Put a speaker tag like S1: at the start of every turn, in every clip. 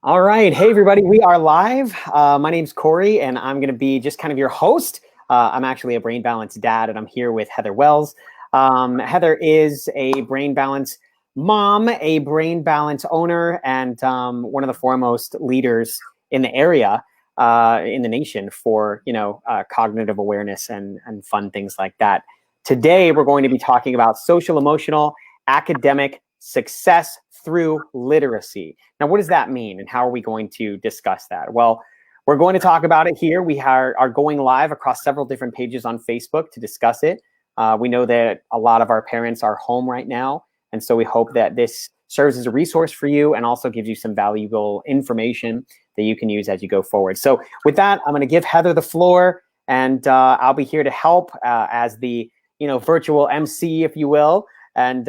S1: All right. Hey, everybody. We are live. My name's Cory, and I'm going to be just kind of your host. I'm actually a Brain Balance dad, and I'm here with Heather Wells. Heather is a Brain Balance mom, a Brain Balance owner, and one of the foremost leaders in the area, in the nation for, cognitive awareness and fun things like that. Today, we're going to be talking about social, emotional, academic success through literacy. Now, what does that mean, and how are we going to discuss that? Well, we're going to talk about it here. We are going live across several different pages on Facebook to discuss it. We know that a lot of our parents are home right now, and so we hope that this serves as a resource for you and also gives you some valuable information that you can use as you go forward. So with that, I'm going to give Heather the floor, and I'll be here to help as the virtual MC, if you will. And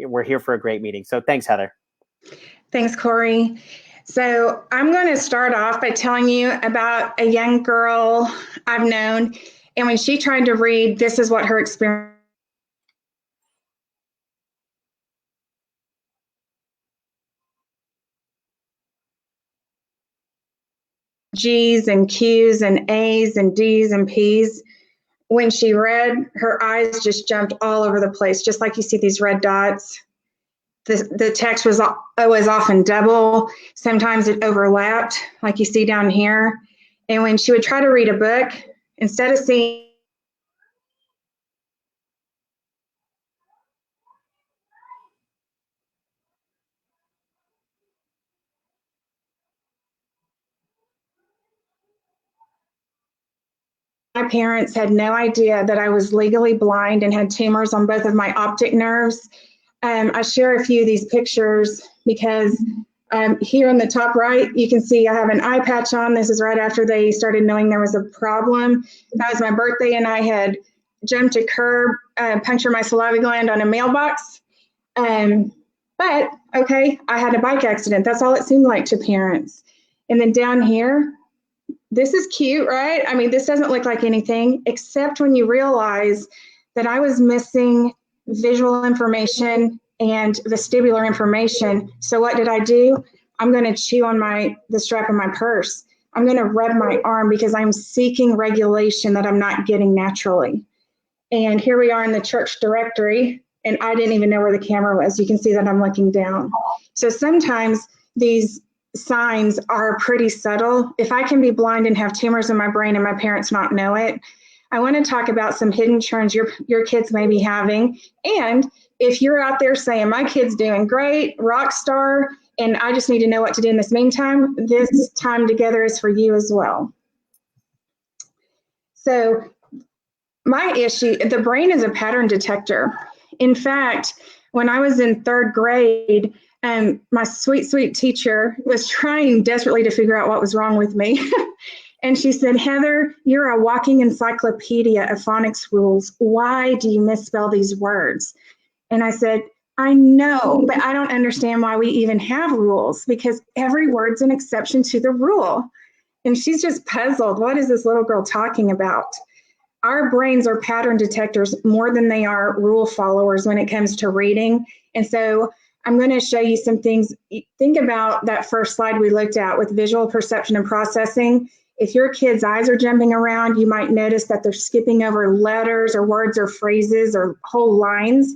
S1: we're here for a great meeting. So thanks, Heather.
S2: Thanks, Cory. So I'm going to start off by telling you about a young girl I've known. And when she tried to read, this is what her experience. G's and Q's and A's and D's and P's. When she read, her eyes just jumped all over the place, just like you see these red dots. The text was often double. Sometimes it overlapped, like you see down here. And when she would try to read a book, instead of seeing my parents had no idea that I was legally blind and had tumors on both of my optic nerves. I share a few of these pictures because here in the top right, you can see I have an eye patch on. This is right after they started knowing there was a problem. That was my birthday, and I had jumped a curb, punctured my salivary gland on a mailbox. But, okay, I had a bike accident. That's all it seemed like to parents. And then down here, this is cute, right? I mean, this doesn't look like anything, except when you realize that I was missing visual information and vestibular information. So what did I do? I'm going to chew on the strap of my purse. I'm going to rub my arm because I'm seeking regulation that I'm not getting naturally. And here we are in the church directory, and I didn't even know where the camera was. You can see that I'm looking down. So sometimes these signs are pretty subtle. If I can be blind and have tumors in my brain and my parents not know it, I want to talk about some hidden churns your kids may be having. And if you're out there saying, my kid's doing great, rock star, and I just need to know what to do in this meantime, this time together is for you as well. So my issue, the brain is a pattern detector. In fact, when I was in third grade, my sweet, sweet teacher was trying desperately to figure out what was wrong with me. And she said, Heather, you're a walking encyclopedia of phonics rules. Why do you misspell these words? And I said, I know, but I don't understand why we even have rules, because every word's an exception to the rule. And she's just puzzled. What is this little girl talking about? Our brains are pattern detectors more than they are rule followers when it comes to reading. And so I'm going to show you some things. Think about that first slide we looked at with visual perception and processing. If your kid's eyes are jumping around, you might notice that they're skipping over letters or words or phrases or whole lines.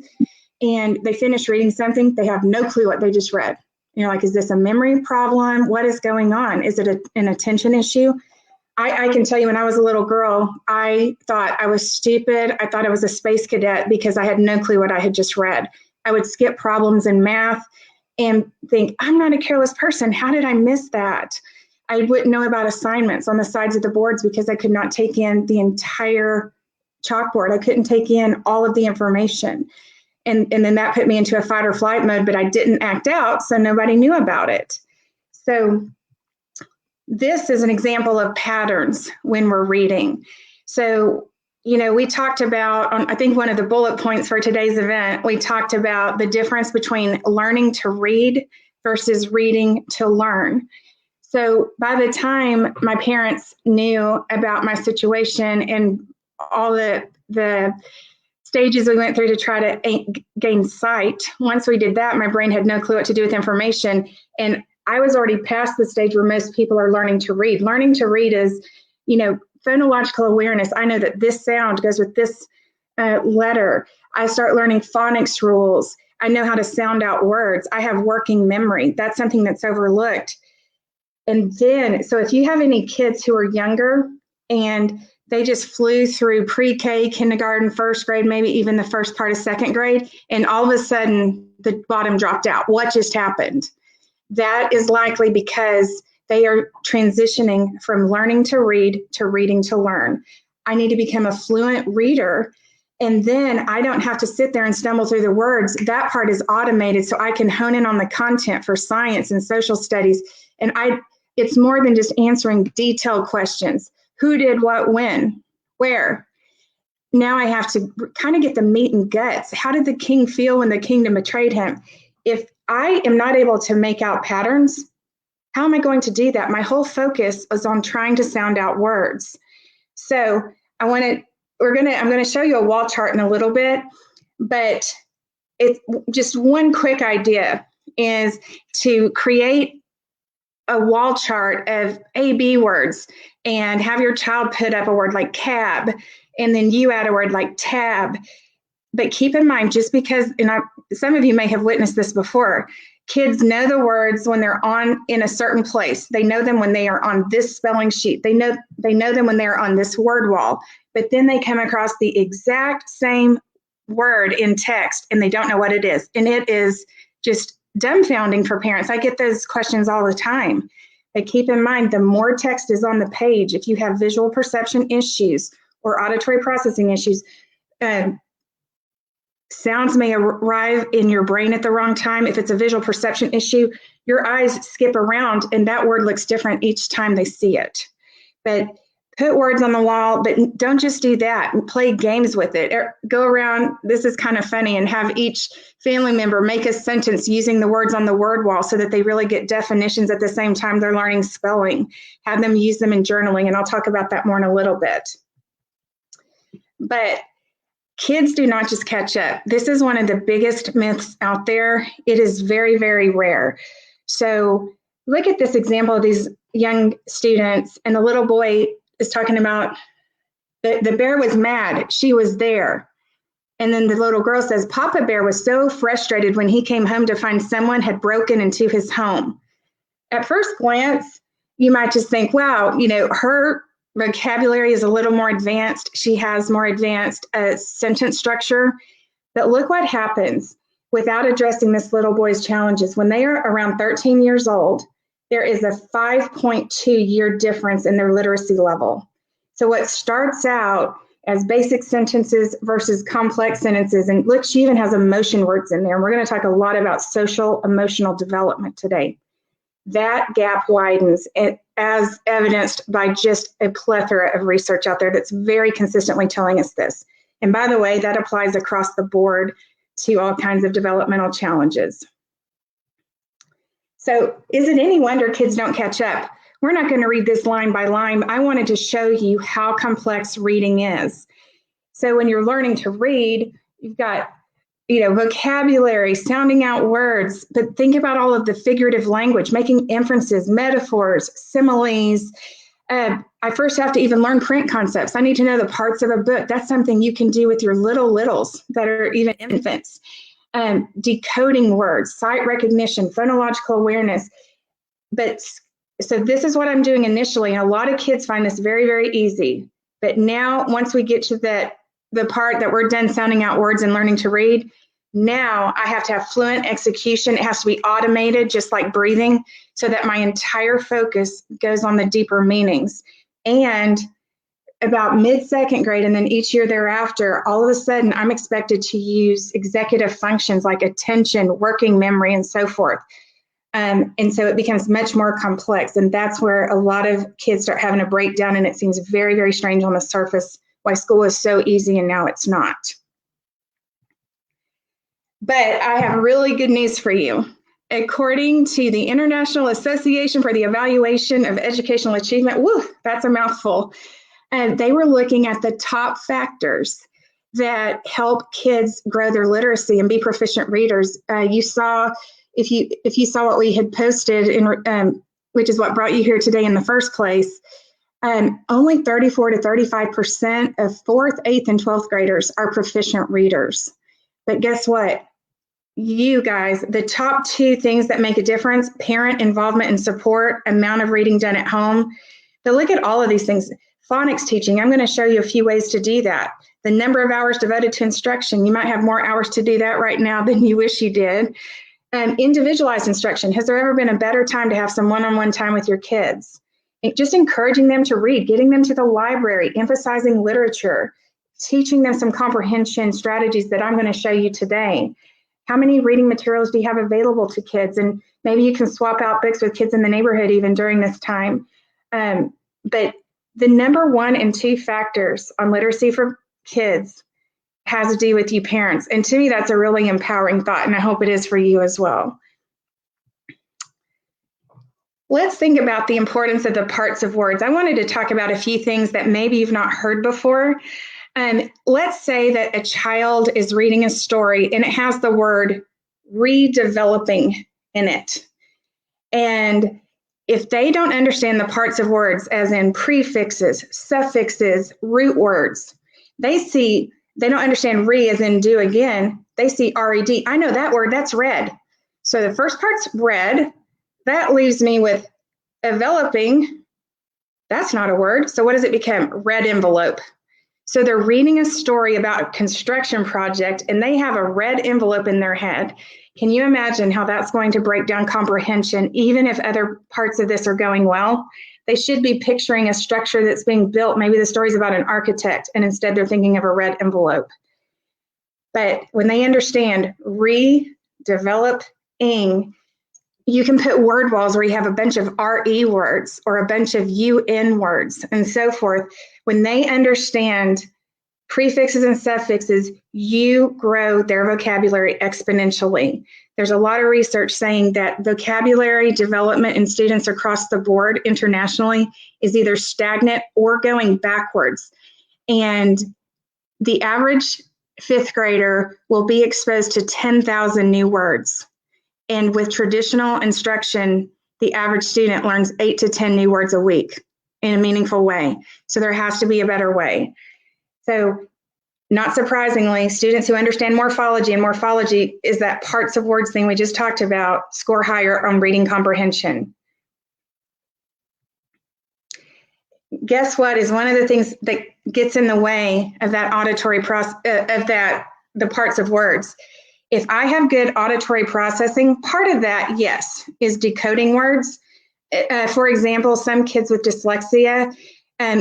S2: And they finish reading something, they have no clue what they just read. You're like, is this a memory problem? What is going on? Is it an attention issue? I can tell you, when I was a little girl, I thought I was stupid. I thought I was a space cadet because I had no clue what I had just read. I would skip problems in math and think, I'm not a careless person. How did I miss that? I wouldn't know about assignments on the sides of the boards because I could not take in the entire chalkboard. I couldn't take in all of the information. And then that put me into a fight or flight mode, but I didn't act out, so nobody knew about it. So this is an example of patterns when we're reading. So, we talked about, I think one of the bullet points for today's event, we talked about the difference between learning to read versus reading to learn. So by the time my parents knew about my situation and all the stages we went through to try to gain sight, once we did that, my brain had no clue what to do with information. And I was already past the stage where most people are learning to read. Learning to read is, phonological awareness. I know that this sound goes with this letter. I start learning phonics rules. I know how to sound out words. I have working memory. That's something that's overlooked. And then, so if you have any kids who are younger and they just flew through pre-K, kindergarten, first grade, maybe even the first part of second grade, and all of a sudden the bottom dropped out, what just happened? That is likely because they are transitioning from learning to read to reading to learn. I need to become a fluent reader, and then I don't have to sit there and stumble through the words. That part is automated, so I can hone in on the content for science and social studies. And it's more than just answering detailed questions. Who did what, when, where? Now I have to kind of get the meat and guts. How did the king feel when the kingdom betrayed him? If I am not able to make out patterns, how am I going to do that? My whole focus is on trying to sound out words. So I'm going to show you a wall chart in a little bit, but it's just one quick idea is to create a wall chart of A-B words and have your child put up a word like cab, and then you add a word like tab. But keep in mind, just because, some of you may have witnessed this before, kids know the words when they're in a certain place. They know them when they are on this spelling sheet. They know them when they're on this word wall. But then they come across the exact same word in text and they don't know what it is. And it is just dumbfounding for parents. I get those questions all the time. But keep in mind, the more text is on the page, if you have visual perception issues or auditory processing issues, sounds may arrive in your brain at the wrong time. If it's a visual perception issue, your eyes skip around and that word looks different each time they see it. But put words on the wall, but don't just do that. Play games with it. Go around, this is kind of funny, and have each family member make a sentence using the words on the word wall so that they really get definitions at the same time they're learning spelling. Have them use them in journaling, and I'll talk about that more in a little bit. But kids do not just catch up. This is one of the biggest myths out there. It is very, very rare. So look at this example of these young students, and the little boy is talking about the bear was mad. She was there. And then the little girl says, Papa Bear was so frustrated when he came home to find someone had broken into his home. At first glance, you might just think, wow, her vocabulary is a little more advanced. She has more advanced sentence structure. But look what happens without addressing this little boy's challenges. When they are around 13 years old, there is a 5.2-year difference in their literacy level. So what starts out as basic sentences versus complex sentences, and look, she even has emotion words in there. And we're going to talk a lot about social emotional development today. That gap widens, as evidenced by just a plethora of research out there that's very consistently telling us this. And by the way, that applies across the board to all kinds of developmental challenges. So is it any wonder kids don't catch up? We're not going to read this line by line. I wanted to show you how complex reading is. So when you're learning to read, you've got vocabulary, sounding out words, but think about all of the figurative language, making inferences, metaphors, similes. I first have to even learn print concepts. I need to know the parts of a book. That's something you can do with your littles that are even infants. Decoding words, sight recognition, phonological awareness. But so this is what I'm doing initially. And a lot of kids find this very, very easy. But now once we get to the part that we're done sounding out words and learning to read, now I have to have fluent execution. It has to be automated, just like breathing, so that my entire focus goes on the deeper meanings. And about mid-second grade and then each year thereafter, all of a sudden I'm expected to use executive functions like attention, working memory, and so forth. And so it becomes much more complex. And that's where a lot of kids start having a breakdown, and it seems very, very strange on the surface why school is so easy and now it's not. But I have really good news for you. According to the International Association for the Evaluation of Educational Achievement, that's a mouthful. And they were looking at the top factors that help kids grow their literacy and be proficient readers. You saw if you saw what we had posted, which is what brought you here today in the first place, only 34 to 35% of 4th, 8th, and 12th graders are proficient readers. But guess what? You guys, the top 2 things that make a difference, parent involvement and support, amount of reading done at home. But look at all of these things. Phonics teaching, I'm going to show you a few ways to do that. The number of hours devoted to instruction, you might have more hours to do that right now than you wish you did. Individualized instruction, has there ever been a better time to have some one-on-one time with your kids? Just encouraging them to read, getting them to the library, emphasizing literature, teaching them some comprehension strategies that I'm going to show you today. How many reading materials do you have available to kids? And maybe you can swap out books with kids in the neighborhood even during this time. But the number 1 and 2 factors on literacy for kids has to do with you parents. And to me, that's a really empowering thought, and I hope it is for you as well. Let's think about the importance of the parts of words. I wanted to talk about a few things that maybe you've not heard before. Let's say that a child is reading a story and it has the word redeveloping in it. And if they don't understand the parts of words, as in prefixes, suffixes, root words, they don't understand re as in do again. They see red. I know that word, that's red. So the first part's red. That leaves me with enveloping. That's not a word. So what does it become? Red envelope. So they're reading a story about a construction project and they have a red envelope in their head. Can you imagine how that's going to break down comprehension, even if other parts of this are going well? They should be picturing a structure that's being built. Maybe the story's about an architect, and instead they're thinking of a red envelope. But when they understand redeveloping, you can put word walls where you have a bunch of RE words or a bunch of UN words and so forth. When they understand prefixes and suffixes, you grow their vocabulary exponentially. There's a lot of research saying that vocabulary development in students across the board internationally is either stagnant or going backwards. And the average 5th grader will be exposed to 10,000 new words. And with traditional instruction, the average student learns 8 to 10 new words a week in a meaningful way. So there has to be a better way. So not surprisingly, students who understand morphology, and morphology is that parts of words thing we just talked about, score higher on reading comprehension. Guess what is one of the things that gets in the way of that auditory process, the parts of words? If I have good auditory processing, part of that, yes, is decoding words. For example, some kids with dyslexia,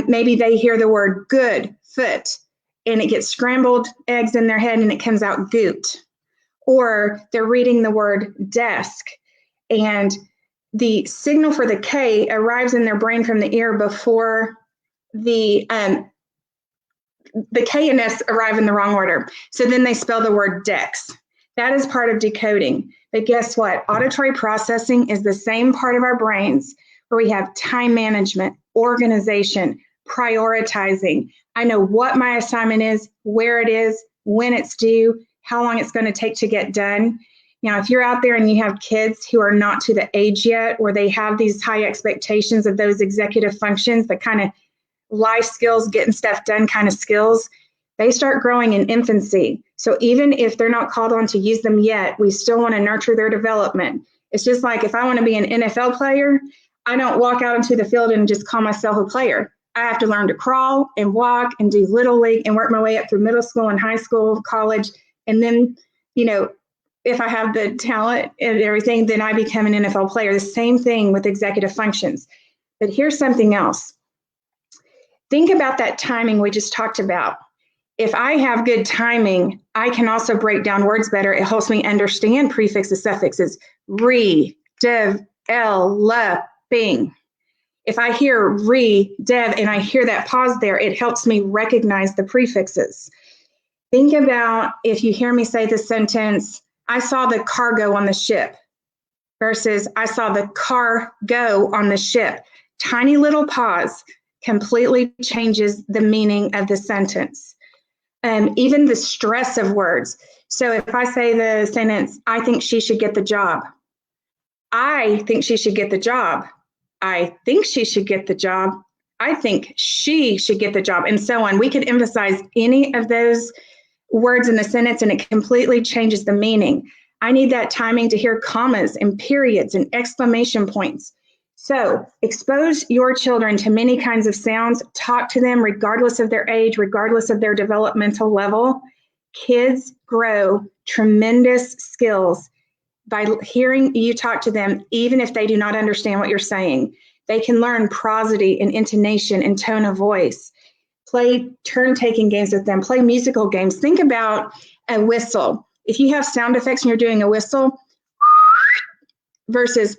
S2: maybe they hear the word good, foot, and it gets scrambled eggs in their head and it comes out goot. Or they're reading the word desk and the signal for the K arrives in their brain from the ear before the K and S arrive in the wrong order. So then they spell the word dex. That is part of decoding. But guess what? Auditory processing is the same part of our brains where we have time management, organization, prioritizing. I know what my assignment is, where it is, when it's due, how long it's going to take to get done. Now, if you're out there and you have kids who are not to the age yet, where they have these high expectations of those executive functions, the kind of life skills, getting stuff done kind of skills, they start growing in infancy. So even if they're not called on to use them yet, we still want to nurture their development. It's just like if I want to be an NFL player, I don't walk out into the field and just call myself a player. I have to learn to crawl and walk and do little league and work my way up through middle school and high school, college. And then, if I have the talent and everything, then I become an NFL player. The same thing with executive functions. But here's something else. Think about that timing we just talked about. If I have good timing, I can also break down words better. It helps me understand prefixes, suffixes, re, dev, bing. If I hear re, dev, and I hear that pause there, it helps me recognize the prefixes. Think about if you hear me say the sentence, I saw the cargo on the ship, versus I saw the car go on the ship. Tiny little pause completely changes the meaning of the sentence. Even the stress of words. So if I say the sentence, I think she should get the job, I think she should get the job. I think she should get the job. I think she should get the job, and so on. We could emphasize any of those words in the sentence and it completely changes the meaning. I need that timing to hear commas and periods and exclamation points. So expose your children to many kinds of sounds. Talk to them regardless of their age, regardless of their developmental level. Kids grow tremendous skills by hearing you talk to them, even if they do not understand what you're saying. They can learn prosody and intonation and tone of voice. Play turn-taking games with them. Play musical games. Think about a whistle. If you have sound effects and you're doing a whistle versus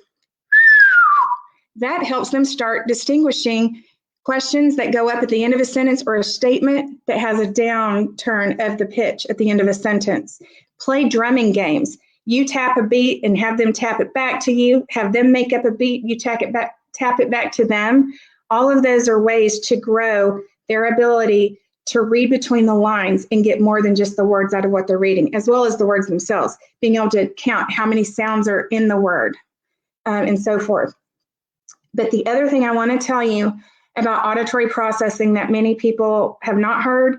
S2: that, helps them start distinguishing questions that go up at the end of a sentence or a statement that has a downturn of the pitch at the end of a sentence. Play drumming games. You tap a beat and have them tap it back to you. Have them make up a beat. You tap it back to them. All of those are ways to grow their ability to read between the lines and get more than just the words out of what they're reading, as well as the words themselves, being able to count how many sounds are in the word, and so forth. But the other thing I want to tell you about auditory processing that many people have not heard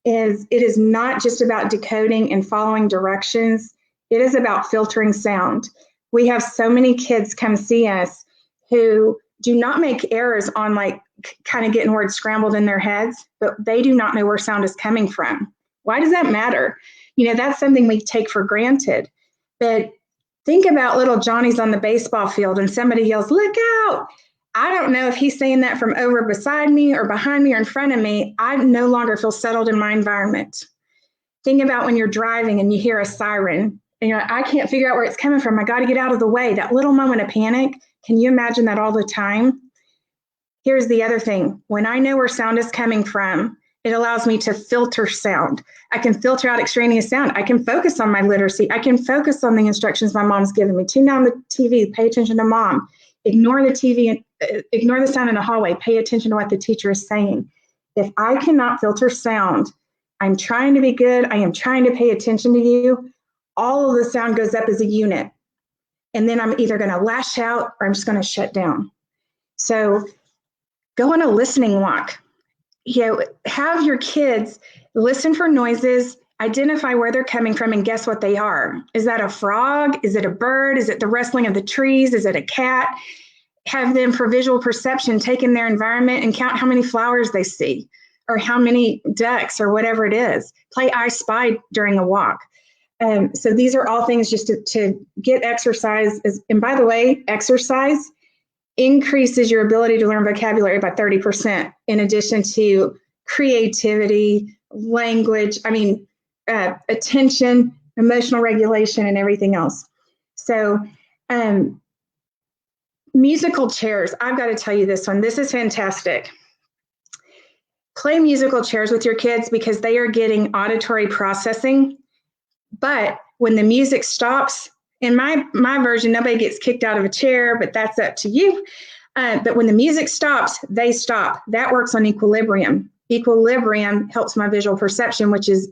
S2: is it is not just about decoding and following directions. It is about filtering sound. We have so many kids come see us who do not make errors on like kind of getting words scrambled in their heads, but they do not know where sound is coming from. Why does that matter? You know, that's something we take for granted. But think about little Johnny's on the baseball field and somebody yells, "Look out!" I don't know if he's saying that from over beside me or behind me or in front of me. I no longer feel settled in my environment. Think about when you're driving and you hear a siren and you're like, I can't figure out where it's coming from. I got to get out of the way. That little moment of panic. Can you imagine that all the time? Here's the other thing. When I know where sound is coming from, it allows me to filter sound. I can filter out extraneous sound. I can focus on my literacy. I can focus on the instructions my mom's given me. Tune down the TV, pay attention to mom. Ignore the TV, ignore the sound in the hallway, pay attention to what the teacher is saying. If I cannot filter sound, I'm trying to be good, I am trying to pay attention to you, all of the sound goes up as a unit. And then I'm either going to lash out or I'm just going to shut down. So go on a listening walk. You know, have your kids listen for noises, identify where they're coming from, and guess what they are. Is that a frog? Is it a bird? Is it the rustling of the trees? Is it a cat? Have them, for visual perception, take in their environment and count how many flowers they see or how many ducks or whatever it is. Play I Spy during a walk. So these are all things just to get exercise. And by the way, exercise increases your ability to learn vocabulary by 30%, in addition to creativity, language, attention, emotional regulation, and everything else. So musical chairs, I've got to tell you this one. This is fantastic. Play musical chairs with your kids because they are getting auditory processing. But when the music stops, in my version, nobody gets kicked out of a chair, but that's up to you. But when the music stops, they stop. That works on equilibrium. Equilibrium helps my visual perception, which is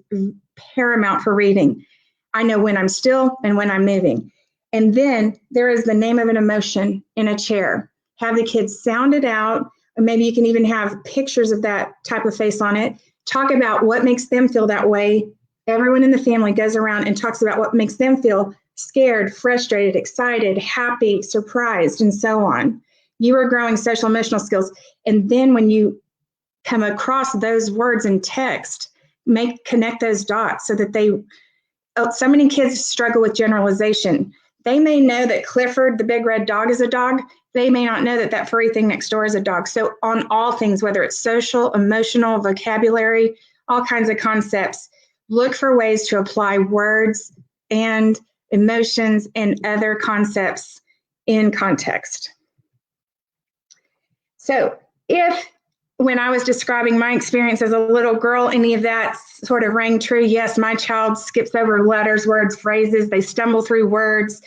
S2: paramount for reading. I know when I'm still and when I'm moving. And then there is the name of an emotion in a chair. Have the kids sound it out, or maybe you can even have pictures of that type of face on it. Talk about what makes them feel that way. Everyone in the family goes around and talks about what makes them feel scared, frustrated, excited, happy, surprised, and so on. You are growing social emotional skills. And then when you come across those words in text, connect those dots so that so many kids struggle with generalization. They may know that Clifford, the big red dog, is a dog. They may not know that that furry thing next door is a dog. So on all things, whether it's social, emotional, vocabulary, all kinds of concepts, look for ways to apply words and emotions and other concepts in context. So if, when I was describing my experience as a little girl, any of that sort of rang true, yes, my child skips over letters, words, phrases, they stumble through words.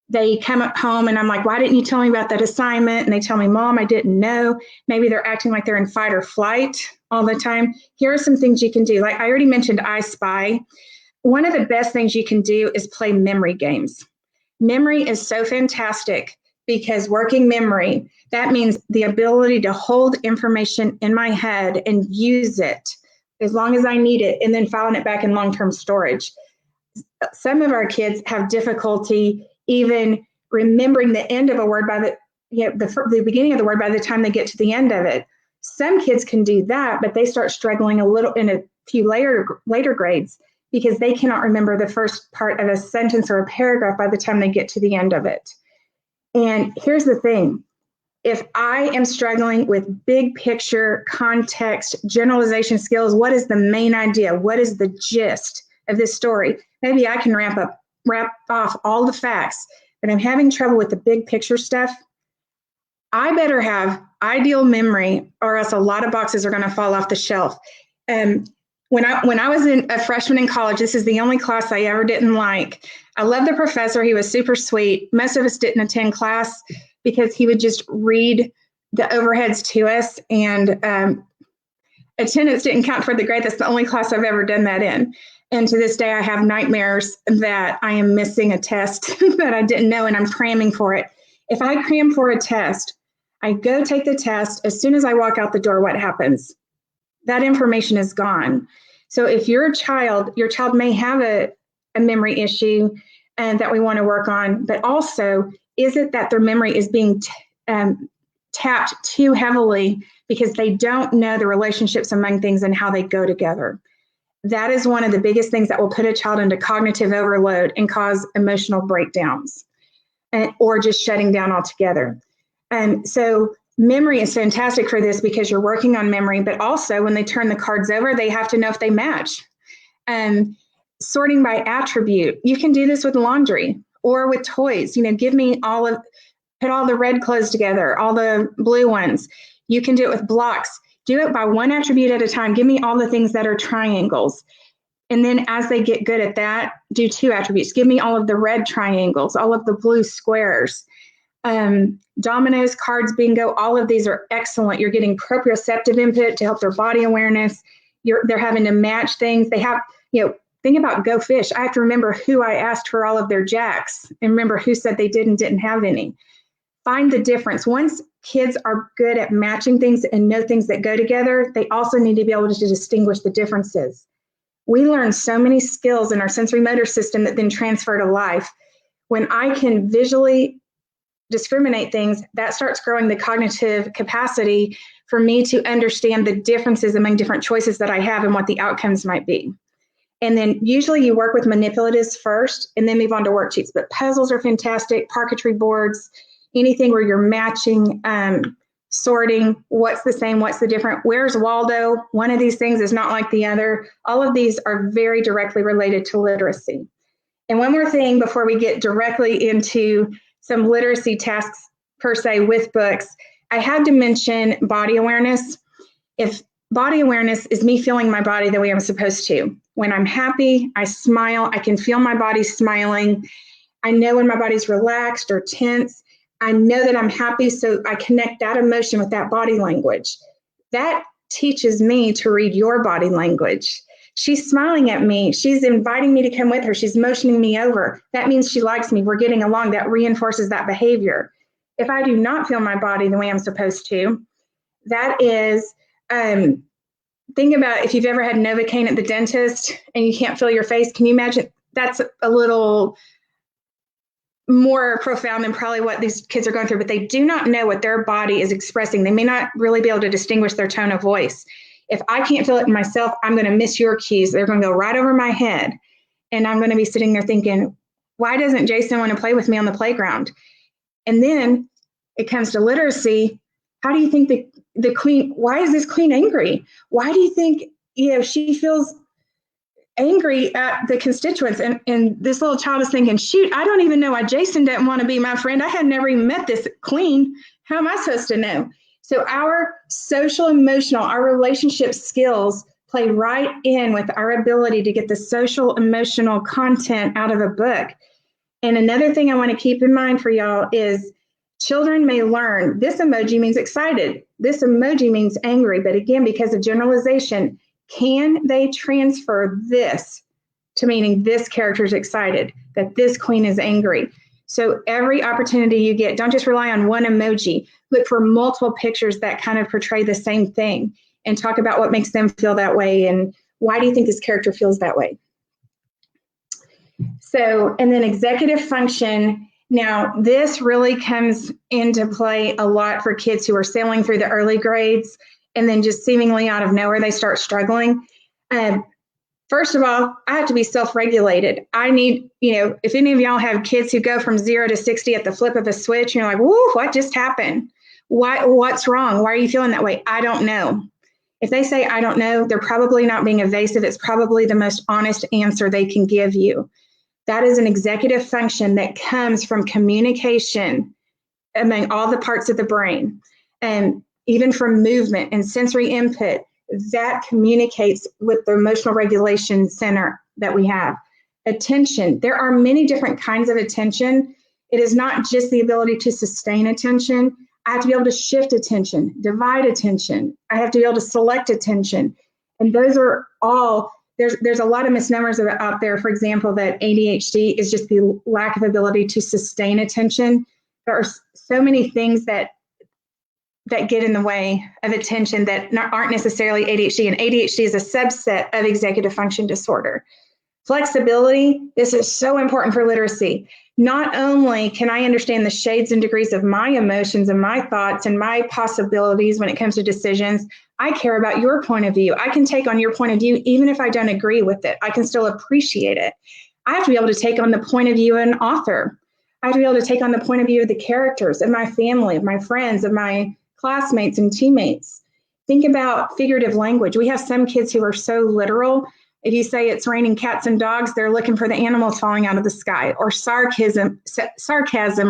S2: They come up home and I'm like, why didn't you tell me about that assignment? And they tell me, Mom, I didn't know. Maybe they're acting like they're in fight or flight all the time. Here are some things you can do. Like I already mentioned I Spy. One of the best things you can do is play memory games. Memory is so fantastic because working memory, that means the ability to hold information in my head and use it as long as I need it, and then filing it back in long-term storage. Some of our kids have difficulty even remembering the end of a word by the beginning of the word by the time they get to the end of it. Some kids can do that, but they start struggling a little in a few later grades because they cannot remember the first part of a sentence or a paragraph by the time they get to the end of it. And here's the thing. If I am struggling with big picture, context, generalization skills, what is the main idea? What is the gist of this story? Maybe I can wrap off all the facts, but I'm having trouble with the big picture stuff. I better have ideal memory or else a lot of boxes are going to fall off the shelf. When I was a freshman in college, this is the only class I ever didn't like. I loved the professor. He was super sweet. Most of us didn't attend class because he would just read the overheads to us, and attendance didn't count for the grade. That's the only class I've ever done that in. And to this day, I have nightmares that I am missing a test that I didn't know and I'm cramming for it. If I cram for a test, I go take the test. As soon as I walk out the door, what happens? That information is gone. So if your child may have a memory issue and that we want to work on, but also, is it that their memory is being tapped too heavily because they don't know the relationships among things and how they go together? That is one of the biggest things that will put a child into cognitive overload and cause emotional breakdowns or just shutting down altogether. So memory is fantastic for this because you're working on memory, but also when they turn the cards over, they have to know if they match. Sorting by attribute. You can do this with laundry or with toys. Give me put all the red clothes together, all the blue ones. You can do it with blocks. Do it by one attribute at a time. Give me all the things that are triangles. And then as they get good at that, do two attributes. Give me all of the red triangles, all of the blue squares. Dominoes, cards, bingo, all of these are excellent. You're getting proprioceptive input to help their body awareness. They're having to match things. They have, think about Go Fish. I have to remember who I asked for all of their jacks and remember who said they didn't have any. Find the difference. Once kids are good at matching things and know things that go together, they also need to be able to distinguish the differences. We learn so many skills in our sensory motor system that then transfer to life. When I can visually discriminate things, that starts growing the cognitive capacity for me to understand the differences among different choices that I have and what the outcomes might be. And then usually you work with manipulatives first and then move on to worksheets. But puzzles are fantastic, parquetry boards, anything where you're matching, sorting, what's the same, what's the different, where's Waldo? One of these things is not like the other. All of these are very directly related to literacy. And one more thing before we get directly into some literacy tasks per se with books, I had to mention body awareness. If body awareness is me feeling my body the way I'm supposed to. When I'm happy, I smile, I can feel my body smiling. I know when my body's relaxed or tense. I know that I'm happy, so I connect that emotion with that body language. That teaches me to read your body language. She's smiling at me. She's inviting me to come with her. She's motioning me over. That means she likes me. We're getting along. That reinforces that behavior. If I do not feel my body the way I'm supposed to, that is, think about if you've ever had Novocaine at the dentist and you can't feel your face. Can you imagine? That's a little more profound than probably what these kids are going through, but they do not know what their body is expressing. They may not really be able to distinguish their tone of voice. If I can't feel it in myself, I'm going to miss your cues. They're going to go right over my head. And I'm going to be sitting there thinking, why doesn't Jason want to play with me on the playground? And then it comes to literacy. How do you think the queen, why is this queen angry? Why do you think, she feels angry at the constituents? And this little child is thinking, shoot, I don't even know why Jason didn't want to be my friend. I had never even met this queen. How am I supposed to know? So our social emotional, our relationship skills play right in with our ability to get the social emotional content out of a book. And another thing I want to keep in mind for y'all is children may learn this emoji means excited. This emoji means angry. But again, because of generalization, can they transfer this to meaning this character is excited, that this queen is angry? So every opportunity you get, don't just rely on one emoji. Look for multiple pictures that kind of portray the same thing and talk about what makes them feel that way and why do you think this character feels that way. So, and then executive function. Now, this really comes into play a lot for kids who are sailing through the early grades and then just seemingly out of nowhere, they start struggling. First of all, I have to be self-regulated. I need, if any of y'all have kids who go from 0 to 60 at the flip of a switch, and you're like, whoa, what just happened? What's wrong? Why are you feeling that way? I don't know. If they say, I don't know, they're probably not being evasive. It's probably the most honest answer they can give you. That is an executive function that comes from communication among all the parts of the brain, and even from movement and sensory input. That communicates with the emotional regulation center that we have. Attention. There are many different kinds of attention. It is not just the ability to sustain attention. I have to be able to shift attention, divide attention. I have to be able to select attention. And those are all, there's a lot of misnomers out there, for example, that ADHD is just the lack of ability to sustain attention. There are so many things that get in the way of attention that aren't necessarily ADHD, and ADHD is a subset of executive function disorder. Flexibility, this is so important for literacy. Not only can I understand the shades and degrees of my emotions and my thoughts and my possibilities when it comes to decisions, I care about your point of view. I can take on your point of view even if I don't agree with it. I can still appreciate it. I have to be able to take on the point of view of an author. I have to be able to take on the point of view of the characters, of my family, of my friends, of my classmates and teammates. Think about figurative language. We have some kids who are so literal. If you say it's raining cats and dogs, they're looking for the animals falling out of the sky, or sarcasm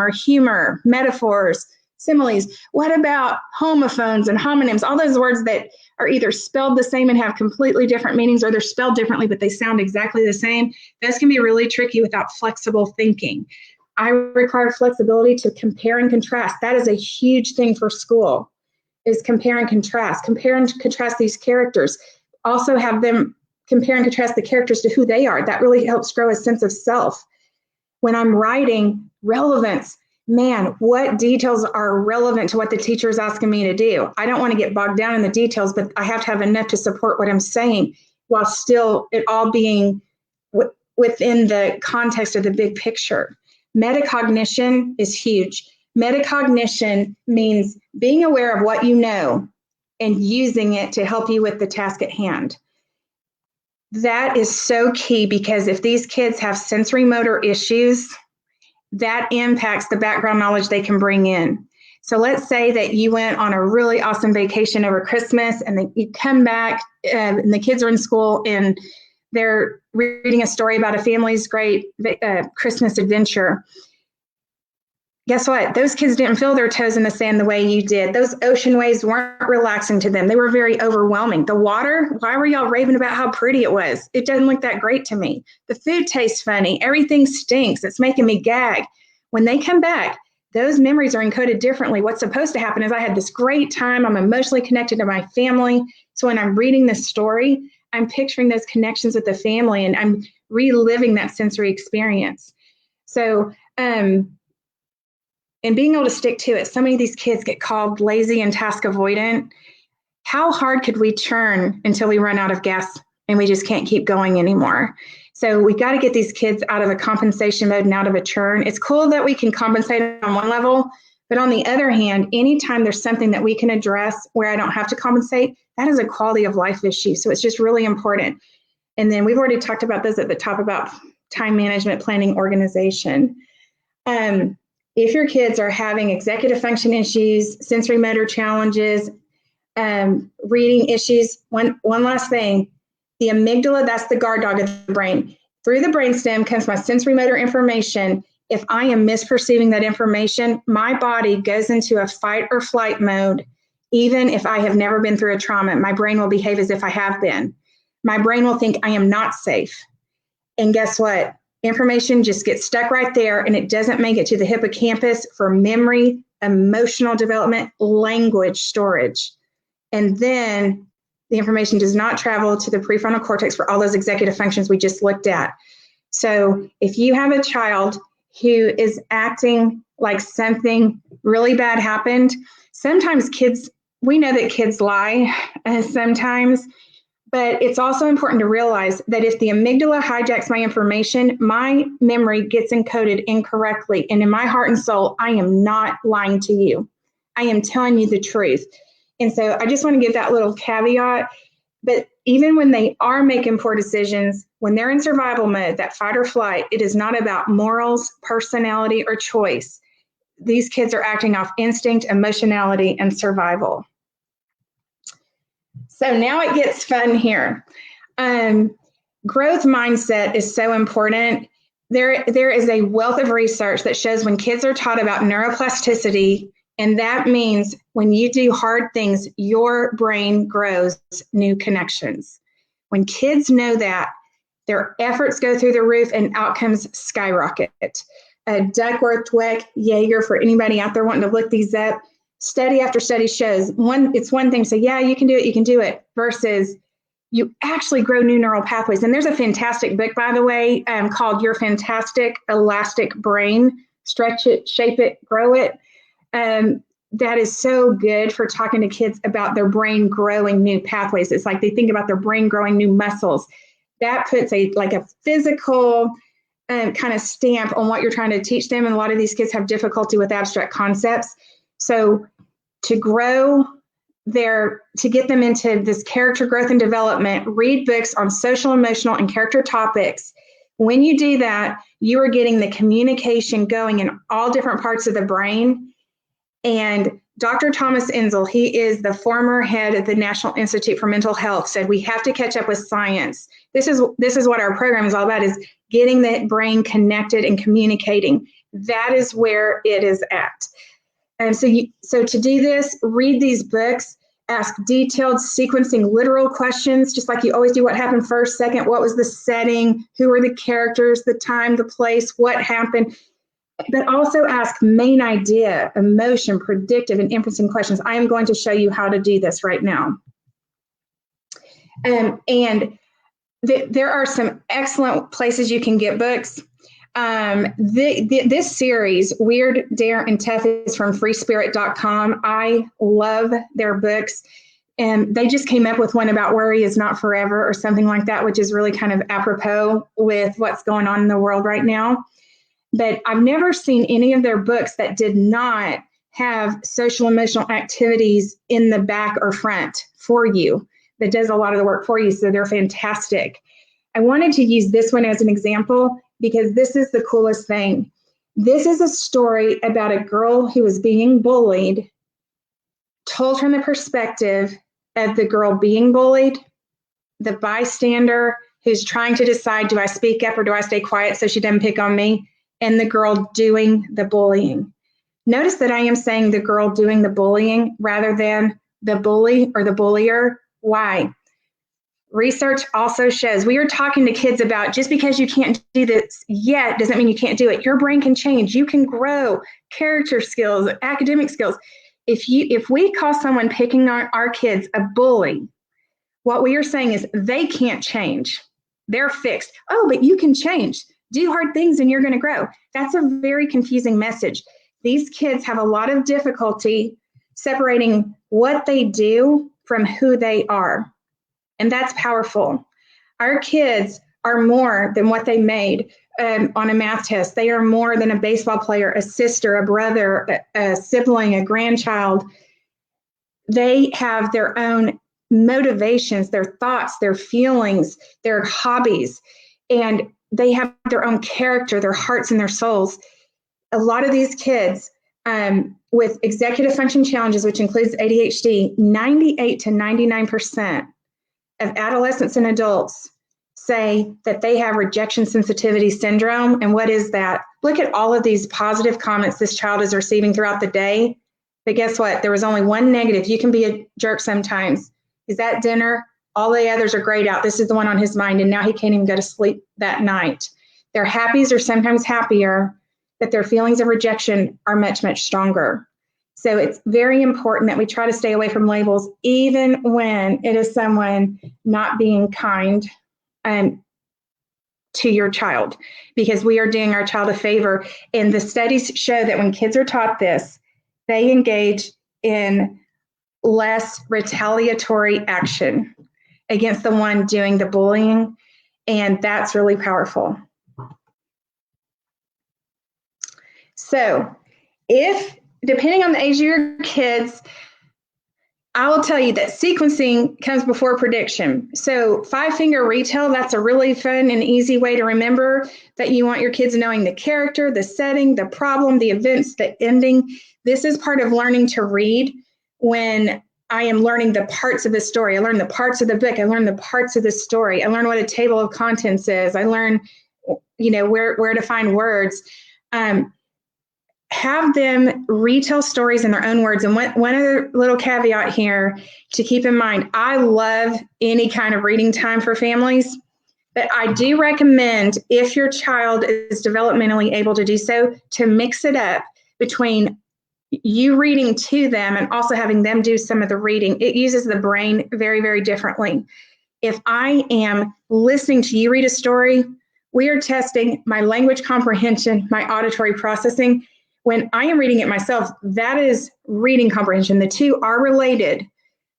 S2: or humor, metaphors, similes. What about homophones and homonyms? All those words that are either spelled the same and have completely different meanings, or they're spelled differently, but they sound exactly the same. Those can be really tricky without flexible thinking. I require flexibility to compare and contrast. That is a huge thing for school, is compare and contrast. Compare and contrast these characters. Also have them compare and contrast the characters to who they are. That really helps grow a sense of self. When I'm writing, relevance, man, what details are relevant to what the teacher is asking me to do? I don't want to get bogged down in the details, but I have to have enough to support what I'm saying while still it all being within the context of the big picture. Metacognition is huge. Metacognition means being aware of what you know and using it to help you with the task at hand. That is so key, because if these kids have sensory motor issues, that impacts the background knowledge they can bring in. So let's say that you went on a really awesome vacation over Christmas, and then you come back and the kids are in school and they're reading a story about a family's great Christmas adventure. Guess what? Those kids didn't feel their toes in the sand the way you did. Those ocean waves weren't relaxing to them. They were very overwhelming. The water, why were y'all raving about how pretty it was? It doesn't look that great to me. The food tastes funny. Everything stinks. It's making me gag. When they come back, those memories are encoded differently. What's supposed to happen is I had this great time. I'm emotionally connected to my family. So when I'm reading this story, I'm picturing those connections with the family and I'm reliving that sensory experience. So, and being able to stick to it. So many of these kids get called lazy and task avoidant. How hard could we churn until we run out of gas and we just can't keep going anymore? So we got to get these kids out of a compensation mode and out of a churn. It's cool that we can compensate on one level, but on the other hand, anytime there's something that we can address where I don't have to compensate, that is a quality of life issue. So it's just really important. And then we've already talked about this at the top about time management, planning, organization. If your kids are having executive function issues, sensory motor challenges, reading issues, one last thing, the amygdala, that's the guard dog of the brain. Through the brainstem comes my sensory motor information. If I am misperceiving that information, my body goes into a fight or flight mode. Even if I have never been through a trauma, my brain will behave as if I have been. My brain will think I am not safe. And guess what? Information just gets stuck right there and it doesn't make it to the hippocampus for memory, emotional development, language storage. And then the information does not travel to the prefrontal cortex for all those executive functions we just looked at. So if you have a child who is acting like something really bad happened. Sometimes kids, we know that kids lie sometimes, but it's also important to realize that if the amygdala hijacks my information, my memory gets encoded incorrectly. And in my heart and soul, I am not lying to you. I am telling you the truth. And so I just want to give that little caveat. But even when they are making poor decisions, when they're in survival mode, that fight or flight, it is not about morals, personality, or choice. These kids are acting off instinct, emotionality, and survival. So now it gets fun here. Growth mindset is so important. There is a wealth of research that shows when kids are taught about neuroplasticity, and that means when you do hard things, your brain grows new connections. When kids know that, their efforts go through the roof and outcomes skyrocket. Duckworth, Dweck, Yeager, for anybody out there wanting to look these up, study after study shows it's one thing to say, yeah, you can do it, versus you actually grow new neural pathways. And there's a fantastic book, by the way, called Your Fantastic Elastic Brain, Stretch It, Shape It, Grow It. That is so good for talking to kids about their brain growing new pathways. It's like they think about their brain growing new muscles. That puts a physical kind of stamp on what you're trying to teach them. And a lot of these kids have difficulty with abstract concepts. So to get them into this character growth and development, read books on social, emotional, and character topics. When you do that, you are getting the communication going in all different parts of the brain. And Dr. Thomas Insel, he is the former head of the National Institute for Mental Health, said we have to catch up with science. This is what our program is all about, is getting the brain connected and communicating. That is where it is at. And so to do this, read these books, ask detailed sequencing literal questions, just like you always do. What happened first, second, what was the setting, who are the characters, the time, the place, what happened? But also ask main idea, emotion, predictive, and inferencing questions. I am going to show you how to do this right now. There are some excellent places you can get books. This series, Weird, Dare, and Tough, is from freespirit.com. I love their books. And they just came up with one about worry is not forever or something like that, which is really kind of apropos with what's going on in the world right now. But I've never seen any of their books that did not have social emotional activities in the back or front for you, that does a lot of the work for you. So they're fantastic. I wanted to use this one as an example because this is the coolest thing. This is a story about a girl who was being bullied, told from the perspective of the girl being bullied, the bystander who's trying to decide, do I speak up or do I stay quiet so she doesn't pick on me, and the girl doing the bullying. Notice that I am saying the girl doing the bullying rather than the bully or the bullier. Why? Research also shows, we are talking to kids about, just because you can't do this yet doesn't mean you can't do it. Your brain can change. You can grow character skills, academic skills. If we call someone picking on our kids a bully, what we are saying is they can't change. They're fixed. Oh, but you can change. Do hard things and you're going to grow. That's a very confusing message. These kids have a lot of difficulty separating what they do from who they are. And that's powerful. Our kids are more than what they made on a math test. They are more than a baseball player, a sister, a brother, a sibling, a grandchild. They have their own motivations, their thoughts, their feelings, their hobbies, and they have their own character, their hearts and their souls. A lot of these kids with executive function challenges, which includes ADHD, 98 to 99% of adolescents and adults say that they have rejection sensitivity syndrome. And what is that? Look at all of these positive comments this child is receiving throughout the day. But guess what? There was only one negative. You can be a jerk sometimes. Is that dinner? All the others are grayed out. This is the one on his mind. And now he can't even go to sleep that night. Their happies are sometimes happier, but their feelings of rejection are much, much stronger. So it's very important that we try to stay away from labels, even when it is someone not being kind to your child, because we are doing our child a favor. And the studies show that when kids are taught this, they engage in less retaliatory action against the one doing the bullying. And that's really powerful. So depending on the age of your kids, I will tell you that sequencing comes before prediction. So 5-finger retell, that's a really fun and easy way to remember that you want your kids knowing the character, the setting, the problem, the events, the ending. This is part of learning to read. When I am learning the parts of the story, I learn the parts of the book, I learn the parts of the story, I learn what a table of contents is, I learn, where to find words. Have them retell stories in their own words. And one other little caveat here to keep in mind, I love any kind of reading time for families, but I do recommend, if your child is developmentally able to do so, to mix it up between you reading to them and also having them do some of the reading. It uses the brain very, very differently. If I am listening to you read a story, we are testing my language comprehension, my auditory processing. When I am reading it myself, that is reading comprehension. The two are related.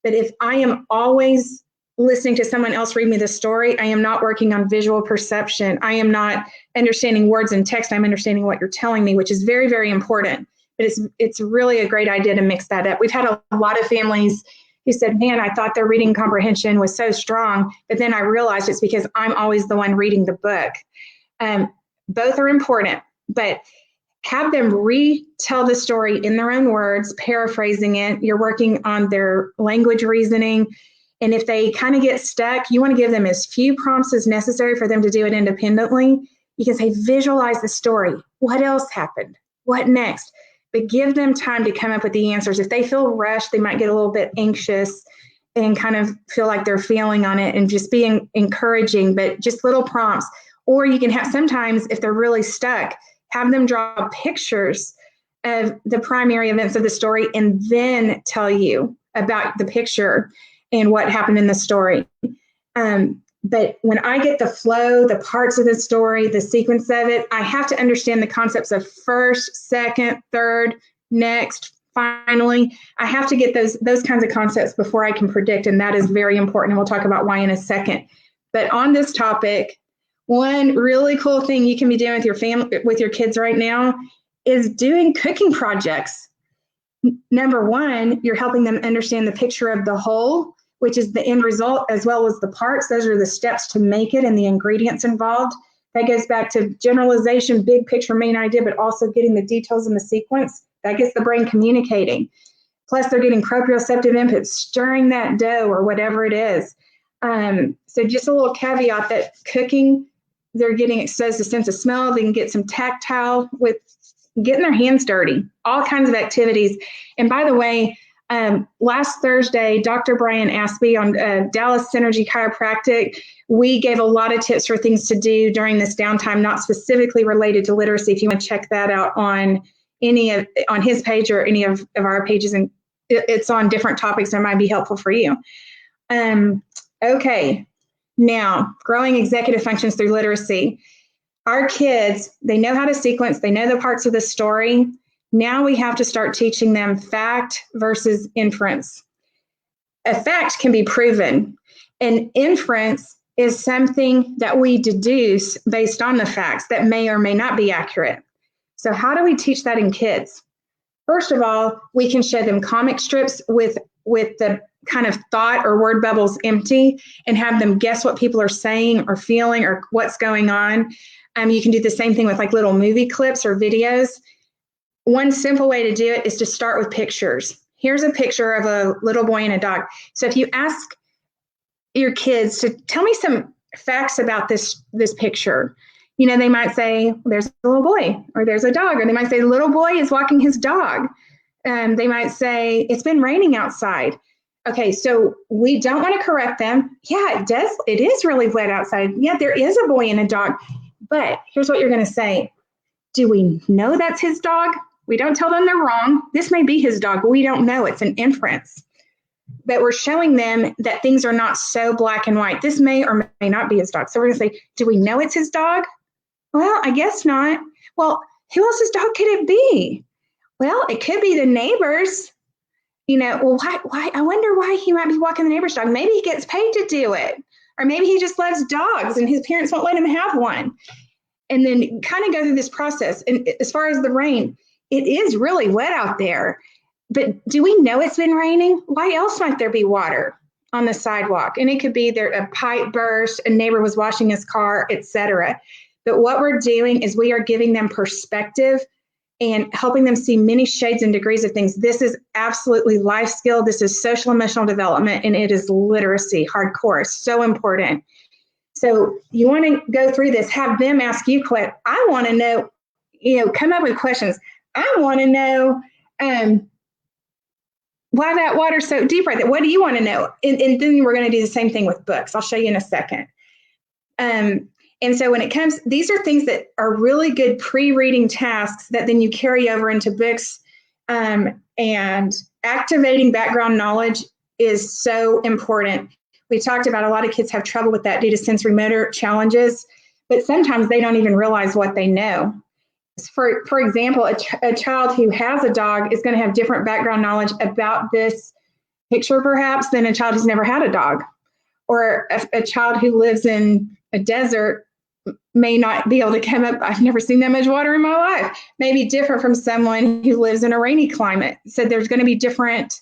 S2: But if I am always listening to someone else read me the story, I am not working on visual perception. I am not understanding words and text. I'm understanding what you're telling me, which is very, very important. But it's really a great idea to mix that up. We've had a lot of families who said, man, I thought their reading comprehension was so strong, but then I realized it's because I'm always the one reading the book. Both are important, but have them retell the story in their own words, paraphrasing it. You're working on their language reasoning. And if they kind of get stuck, you want to give them as few prompts as necessary for them to do it independently. You can say, visualize the story. What else happened? What next? But give them time to come up with the answers. If they feel rushed, they might get a little bit anxious and kind of feel like they're failing on it, and just being encouraging, but just little prompts. Or you can have, sometimes if they're really stuck, have them draw pictures of the primary events of the story and then tell you about the picture and what happened in the story. But when I get the flow, the parts of the story, the sequence of it, I have to understand the concepts of first, second, third, next, finally. I have to get those kinds of concepts before I can predict, and that is very important. And we'll talk about why in a second. But on this topic, one really cool thing you can be doing with your family, with your kids right now, is doing cooking projects. Number one, you're helping them understand the picture of the whole, which is the end result, as well as the parts. Those are the steps to make it and the ingredients involved. That goes back to generalization, big picture, main idea, but also getting the details in the sequence. That gets the brain communicating. Plus, they're getting proprioceptive input, stirring that dough or whatever it is. So just a little caveat that cooking, they're getting exposed to sense of smell. They can get some tactile with getting their hands dirty, all kinds of activities. And by the way, last Thursday, Dr. Brian Aspie on Dallas Synergy Chiropractic, we gave a lot of tips for things to do during this downtime, not specifically related to literacy. If you want to check that out on on his page or any of our pages, and it's on different topics that might be helpful for you. Okay, now growing executive functions through literacy. Our kids, they know how to sequence, they know the parts of the story. Now we have to start teaching them fact versus inference. A fact can be proven. An inference is something that we deduce based on the facts that may or may not be accurate. So how do we teach that in kids? First of all, we can show them comic strips with the kind of thought or word bubbles empty and have them guess what people are saying or feeling or what's going on. You can do the same thing with like little movie clips or videos. One simple way to do it is to start with pictures. Here's a picture of a little boy and a dog. So if you ask your kids to tell me some facts about this picture, they might say, there's a little boy, or there's a dog, or they might say, the little boy is walking his dog. They might say, it's been raining outside. Okay, so we don't want to correct them. Yeah, it does. It is really wet outside. Yeah, there is a boy and a dog. But here's what you're going to say. Do we know that's his dog? We don't tell them they're wrong. This may be his dog, but we don't know. It's an inference. but we're showing them that things are not so black and white. This may or may not be his dog. So we're going to say, do we know it's his dog? Well, I guess not. Well, who else's dog could it be? Well, it could be the neighbor's. Well, why? I wonder why he might be walking the neighbor's dog. Maybe he gets paid to do it. Or maybe he just loves dogs and his parents won't let him have one. And then kind of go through this process. And as far as the rain, it is really wet out there. But do we know it's been raining? Why else might there be water on the sidewalk? And it could be there a pipe burst, a neighbor was washing his car, etc. But what we're doing is we are giving them perspective and helping them see many shades and degrees of things. This is absolutely life skill. This is social emotional development, and it is literacy, hardcore, so important. So you want to go through this, have them ask you questions. I want to know, come up with questions. I want to know why that water's so deep right there. What do you want to know? And then we're going to do the same thing with books. I'll show you in a second. And so when it comes, these are things that are really good pre-reading tasks that then you carry over into books, and activating background knowledge is so important. We talked about a lot of kids have trouble with that due to sensory motor challenges, but sometimes they don't even realize what they know. For example, a child who has a dog is going to have different background knowledge about this picture perhaps than a child who's never had a dog. Or a child who lives in a desert may not be able to come up. I've never seen that much water in my life. May be different from someone who lives in a rainy climate. So there's going to be different,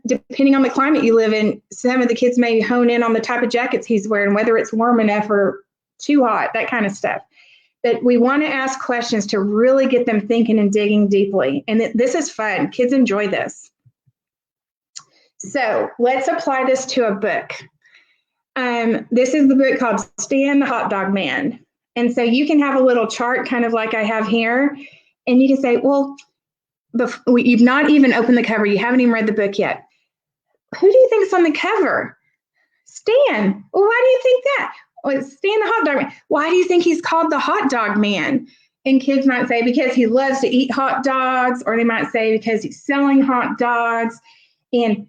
S2: depending on the climate you live in, some of the kids may hone in on the type of jackets he's wearing, whether it's warm enough or too hot, that kind of stuff. But we want to ask questions to really get them thinking and digging deeply. And this is fun. Kids enjoy this. So let's apply this to a book. This is the book called Stan the Hot Dog Man. And so you can have a little chart kind of like I have here. And you can say, well, you've not even opened the cover. You haven't even read the book yet. Who do you think is on the cover? Stan. Well, why do you think that? Well, it's Stan the Hot Dog Man. Why do you think he's called the Hot Dog Man? And kids might say because he loves to eat hot dogs, or they might say because he's selling hot dogs. And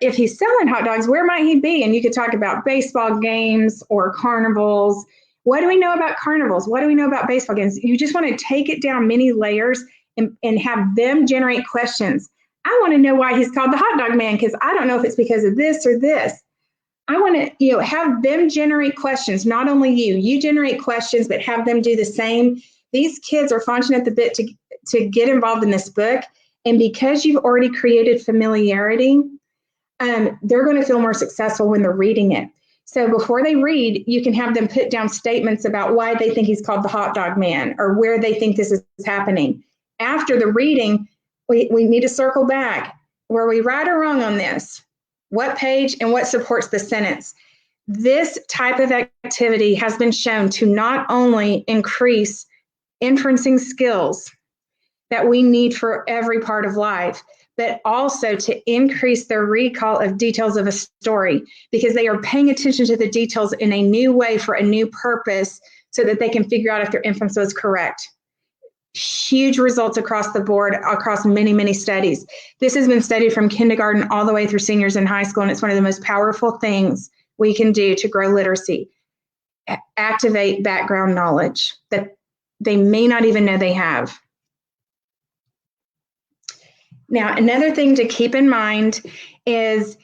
S2: if he's selling hot dogs, where might he be? And you could talk about baseball games or carnivals. What do we know about carnivals? What do we know about baseball games? You just want to take it down many layers and have them generate questions. I want to know why he's called the Hot Dog Man, because I don't know if it's because of this or this. I want to, have them generate questions. Not only you generate questions, but have them do the same. These kids are fawning at the bit to get involved in this book. And because you've already created familiarity, they're going to feel more successful when they're reading it. So before they read, you can have them put down statements about why they think he's called the Hot Dog Man or where they think this is happening. After the reading, we need to circle back. Were we right or wrong on this? What page and what supports the sentence? This type of activity has been shown to not only increase inferencing skills that we need for every part of life, but also to increase their recall of details of a story, because they are paying attention to the details in a new way for a new purpose so that they can figure out if their inference was correct. Huge results across the board, across many, many studies. This has been studied from kindergarten all the way through seniors in high school, and it's one of the most powerful things we can do to grow literacy. Activate background knowledge that they may not even know they have. Now, another thing to keep in mind is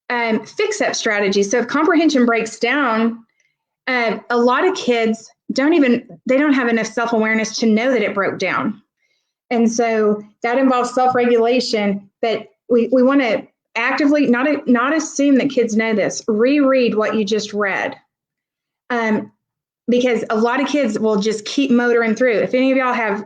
S2: fix-up strategies. So if comprehension breaks down, a lot of kids don't have enough self-awareness to know that it broke down. And so that involves self-regulation, but we want to actively not assume that kids know this. Reread what you just read. Because a lot of kids will just keep motoring through. If any of y'all have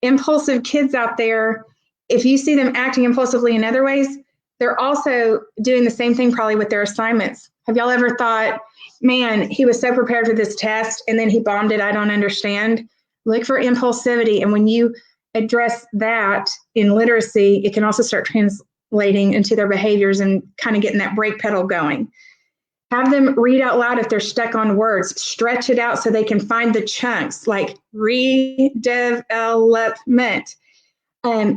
S2: impulsive kids out there, if you see them acting impulsively in other ways, they're also doing the same thing probably with their assignments. Have y'all ever thought, man, he was so prepared for this test and then he bombed it, I don't understand? Look for impulsivity. And when you address that in literacy, it can also start translating into their behaviors and kind of getting that brake pedal going. Have them read out loud if they're stuck on words. Stretch it out so they can find the chunks, like redevelopment.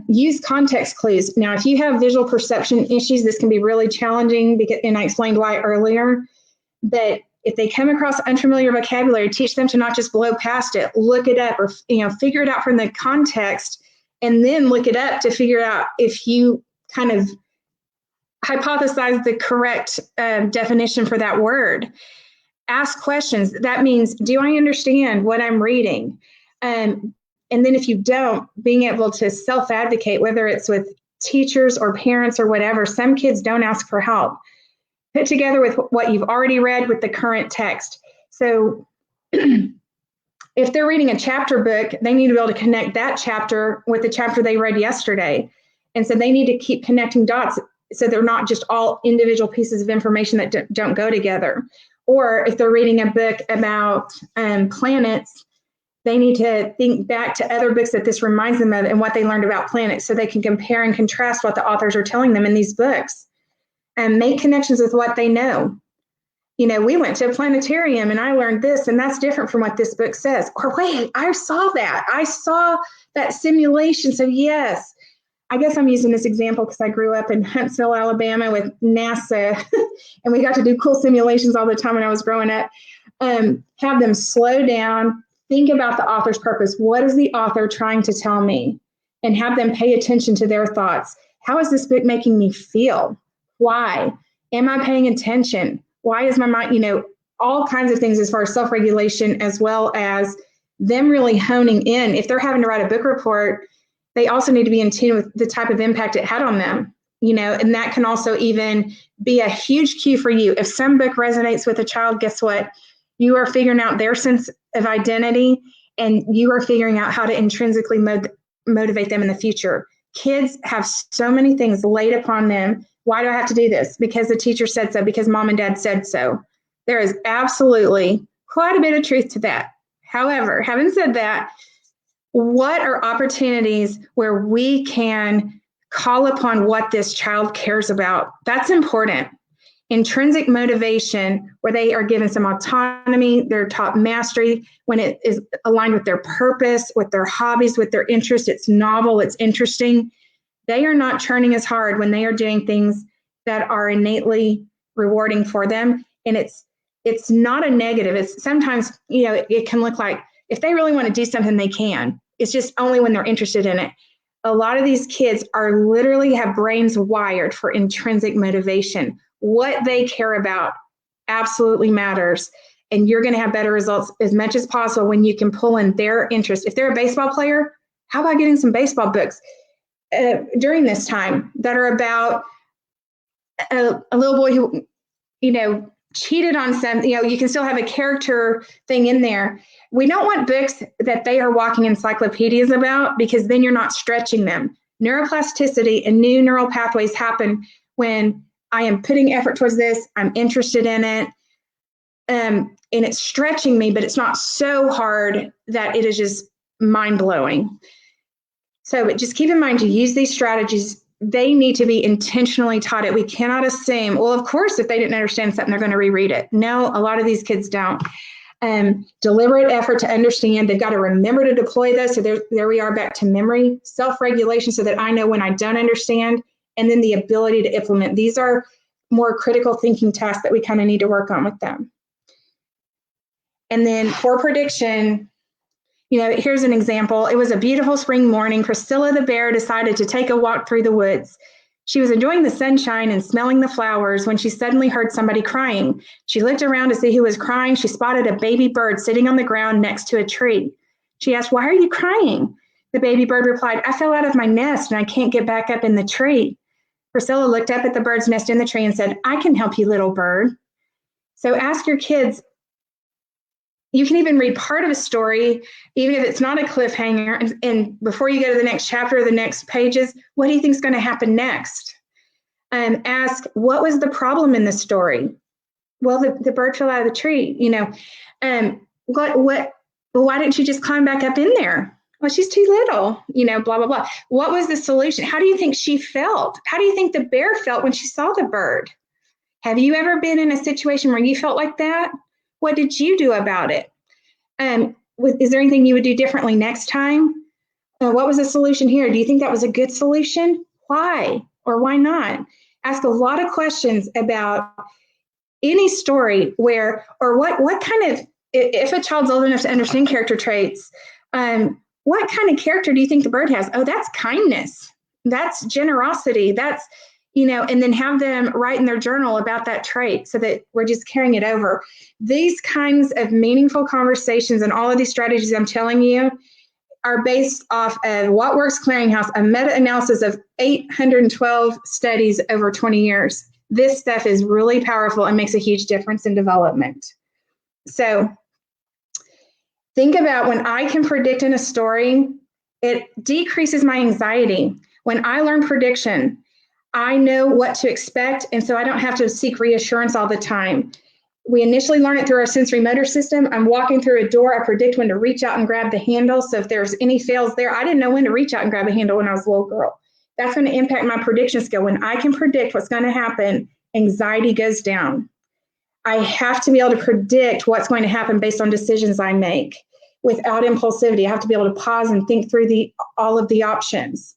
S2: Use context clues. Now, if you have visual perception issues, this can be really challenging, because, and I explained why earlier, but if they come across unfamiliar vocabulary, teach them to not just blow past it, look it up, or figure it out from the context, and then look it up to figure out if you kind of hypothesize the correct definition for that word. Ask questions. That means, do I understand what I'm reading? And then if you don't, being able to self-advocate, whether it's with teachers or parents or whatever. Some kids don't ask for help. Put together with what you've already read with the current text. So if they're reading a chapter book, they need to be able to connect that chapter with the chapter they read yesterday. And so they need to keep connecting dots, so they're not just all individual pieces of information that don't go together. Or if they're reading a book about planets, they need to think back to other books that this reminds them of and what they learned about planets, so they can compare and contrast what the authors are telling them in these books and make connections with what they know. We went to a planetarium and I learned this, and that's different from what this book says. Or wait, I saw that simulation. So yes, I guess I'm using this example because I grew up in Huntsville, Alabama with NASA, and we got to do cool simulations all the time when I was growing up. Have them slow down, think about the author's purpose. What is the author trying to tell me? And have them pay attention to their thoughts. How is this book making me feel? Why? Am I paying attention? Why is my mind, all kinds of things as far as self-regulation, as well as them really honing in. If they're having to write a book report, they also need to be in tune with the type of impact it had on them, and that can also even be a huge cue for you. If some book resonates with a child, guess what? You are figuring out their sense of identity, and you are figuring out how to intrinsically motivate them in the future. Kids have so many things laid upon them. Why do I have to do this? Because the teacher said so, because mom and dad said so. There is absolutely quite a bit of truth to that. However, having said that, what are opportunities where we can call upon what this child cares about? That's important. Intrinsic motivation, where they are given some autonomy, they're taught mastery, when it is aligned with their purpose, with their hobbies, with their interests, it's novel, it's interesting. They are not churning as hard when they are doing things that are innately rewarding for them. And it's not a negative. It's sometimes, it can look like if they really want to do something, they can. It's just only when they're interested in it. A lot of these kids are literally have brains wired for intrinsic motivation. What they care about absolutely matters. And you're going to have better results as much as possible when you can pull in their interest. If they're a baseball player, how about getting some baseball books during this time that are about a little boy who, cheated on some, you can still have a character thing in there. We don't want books that they are walking encyclopedias about, because then you're not stretching them. Neuroplasticity and new neural pathways happen when I am putting effort towards this, I'm interested in it, and it's stretching me, but it's not so hard that it is just mind-blowing. So but just keep in mind to use these strategies. They need to be intentionally taught it. We cannot assume, well, of course, if they didn't understand something, they're going to reread it. No, a lot of these kids don't. Deliberate effort to understand. They've got to remember to deploy this. So there we are back to memory, self-regulation, so that I know when I don't understand, and then the ability to implement. These are more critical thinking tasks that we kind of need to work on with them. And then for prediction, here's an example. It was a beautiful spring morning. Priscilla the bear decided to take a walk through the woods. She was enjoying the sunshine and smelling the flowers when she suddenly heard somebody crying. She looked around to see who was crying. She spotted a baby bird sitting on the ground next to a tree. She asked, "Why are you crying?" The baby bird replied, "I fell out of my nest and I can't get back up in the tree." Priscilla looked up at the bird's nest in the tree and said, "I can help you, little bird." So ask your kids. You can even read part of a story, even if it's not a cliffhanger, and before you go to the next chapter or the next pages, what do you think is going to happen next? Ask, what was the problem in the story? Well, the bird fell out of the tree. Well, why didn't she just climb back up in there? Well, she's too little, blah, blah, blah. What was the solution? How do you think she felt? How do you think the bear felt when she saw the bird? Have you ever been in a situation where you felt like that? What did you do about it? Is there anything you would do differently next time? What was the solution here? Do you think that was a good solution? Why or why not? Ask a lot of questions about any story where, or what kind of, if a child's old enough to understand character traits, what kind of character do you think the bird has? Oh, that's kindness. That's generosity. That's, and then have them write in their journal about that trait so that we're just carrying it over. These kinds of meaningful conversations and all of these strategies I'm telling you are based off of What Works Clearinghouse, a meta-analysis of 812 studies over 20 years. This stuff is really powerful and makes a huge difference in development. So think about when I can predict in a story, it decreases my anxiety. When I learn prediction, I know what to expect, and so I don't have to seek reassurance all the time. We initially learn it through our sensory motor system. I'm walking through a door. I predict when to reach out and grab the handle. So if there's any fails there, I didn't know when to reach out and grab a handle when I was a little girl. That's going to impact my prediction skill. When I can predict what's going to happen, anxiety goes down. I have to be able to predict what's going to happen based on decisions I make without impulsivity. I have to be able to pause and think through all of the options.